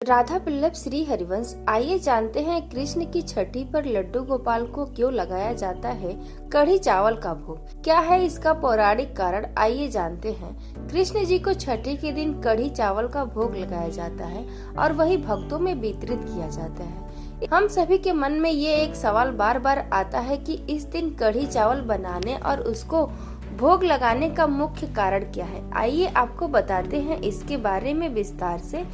राधा वल्लभ श्री हरिवंश। आइए जानते हैं कृष्ण की छठी पर लड्डू गोपाल को क्यों लगाया जाता है कढ़ी चावल का भोग। क्या है इसका पौराणिक कारण, आइए जानते हैं। कृष्ण जी को छठी के दिन कढ़ी चावल का भोग लगाया जाता है और वही भक्तों में वितरित किया जाता है। हम सभी के मन में ये एक सवाल बार बार आता है कि इस दिन कढ़ी चावल बनाने और उसको भोग लगाने का मुख्य कारण क्या है। आइए आपको बताते हैं इसके बारे में विस्तार से।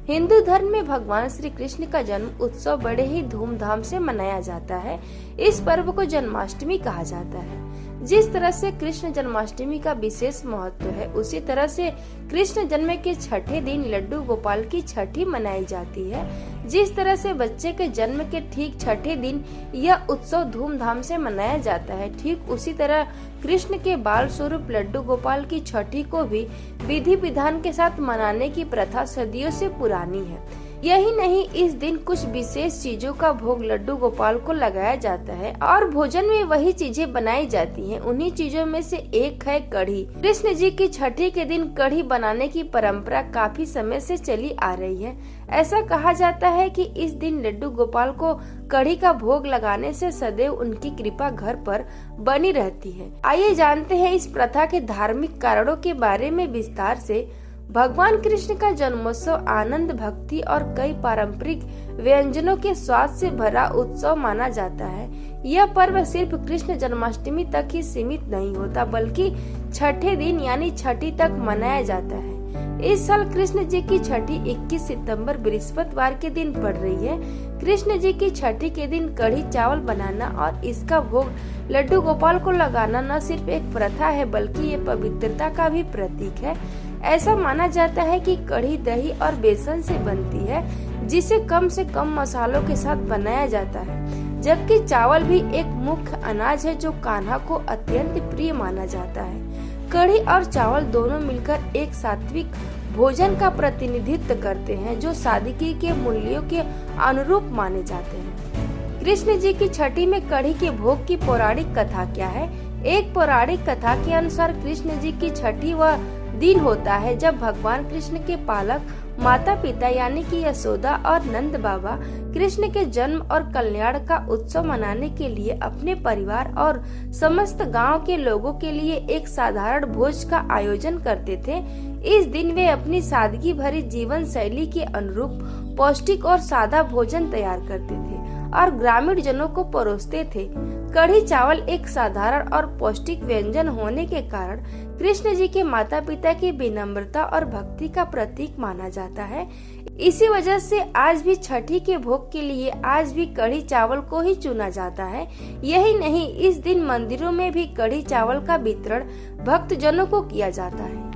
हिंदू धर्म में भगवान श्री कृष्ण का जन्म उत्सव बड़े ही धूमधाम से मनाया जाता है। इस पर्व को जन्माष्टमी कहा जाता है। जिस तरह से कृष्ण जन्माष्टमी का विशेष महत्व है, उसी तरह से कृष्ण जन्म के छठे दिन लड्डू गोपाल की छठी मनाई जाती है। जिस तरह से बच्चे के जन्म के ठीक छठे दिन यह उत्सव धूमधाम से मनाया जाता है, ठीक उसी तरह कृष्ण के बाल स्वरूप लड्डू गोपाल की छठी को भी विधि विधान के साथ मनाने की प्रथा सदियों से पुरानी है। यही नहीं, इस दिन कुछ विशेष चीजों का भोग लड्डू गोपाल को लगाया जाता है और भोजन में वही चीजें बनाई जाती हैं। उन्हीं चीजों में से एक है कढ़ी। कृष्ण जी की छठी के दिन कढ़ी बनाने की परंपरा काफी समय से चली आ रही है। ऐसा कहा जाता है कि इस दिन लड्डू गोपाल को कढ़ी का भोग लगाने से सदैव उनकी कृपा घर पर बनी रहती है। आइए जानते हैं इस प्रथा के धार्मिक कारणों के बारे में विस्तार से। भगवान कृष्ण का जन्मोत्सव आनंद, भक्ति और कई पारंपरिक व्यंजनों के स्वाद से भरा उत्सव माना जाता है। यह पर्व सिर्फ कृष्ण जन्माष्टमी तक ही सीमित नहीं होता, बल्कि छठे दिन यानी छठी तक मनाया जाता है। इस साल कृष्ण जी की छठी 21 सितंबर बृहस्पतिवार के दिन पड़ रही है। कृष्ण जी की छठी के दिन कढ़ी चावल बनाना और इसका भोग लड्डू गोपाल को लगाना न सिर्फ एक प्रथा है, बल्कि ये पवित्रता का भी प्रतीक है। ऐसा माना जाता है कि कढ़ी दही और बेसन से बनती है, जिसे कम से कम मसालों के साथ बनाया जाता है। जबकि चावल भी एक मुख्य अनाज है जो कान्हा को अत्यंत प्रिय माना जाता है। कढ़ी और चावल दोनों मिलकर एक सात्विक भोजन का प्रतिनिधित्व करते हैं, जो सादगी के मूल्यों के अनुरूप माने जाते हैं। कृष्ण जी की छठी में कढ़ी के भोग की पौराणिक कथा क्या है। एक पौराणिक कथा के अनुसार कृष्ण जी की छठी वह दिन होता है जब भगवान कृष्ण के पालक माता पिता यानी कि यशोदा और नंद बाबा कृष्ण के जन्म और कल्याण का उत्सव मनाने के लिए अपने परिवार और समस्त गांव के लोगों के लिए एक साधारण भोज का आयोजन करते थे। इस दिन वे अपनी सादगी भरी जीवन शैली के अनुरूप पौष्टिक और सादा भोजन तैयार करते थे और ग्रामीण जनों को परोसते थे। कढ़ी चावल एक साधारण और पौष्टिक व्यंजन होने के कारण कृष्ण जी के माता पिता की विनम्रता और भक्ति का प्रतीक माना जाता है। इसी वजह से आज भी छठी के भोग के लिए आज भी कढ़ी चावल को ही चुना जाता है। यही नहीं, इस दिन मंदिरों में भी कढ़ी चावल का वितरण भक्तजनों को किया जाता है।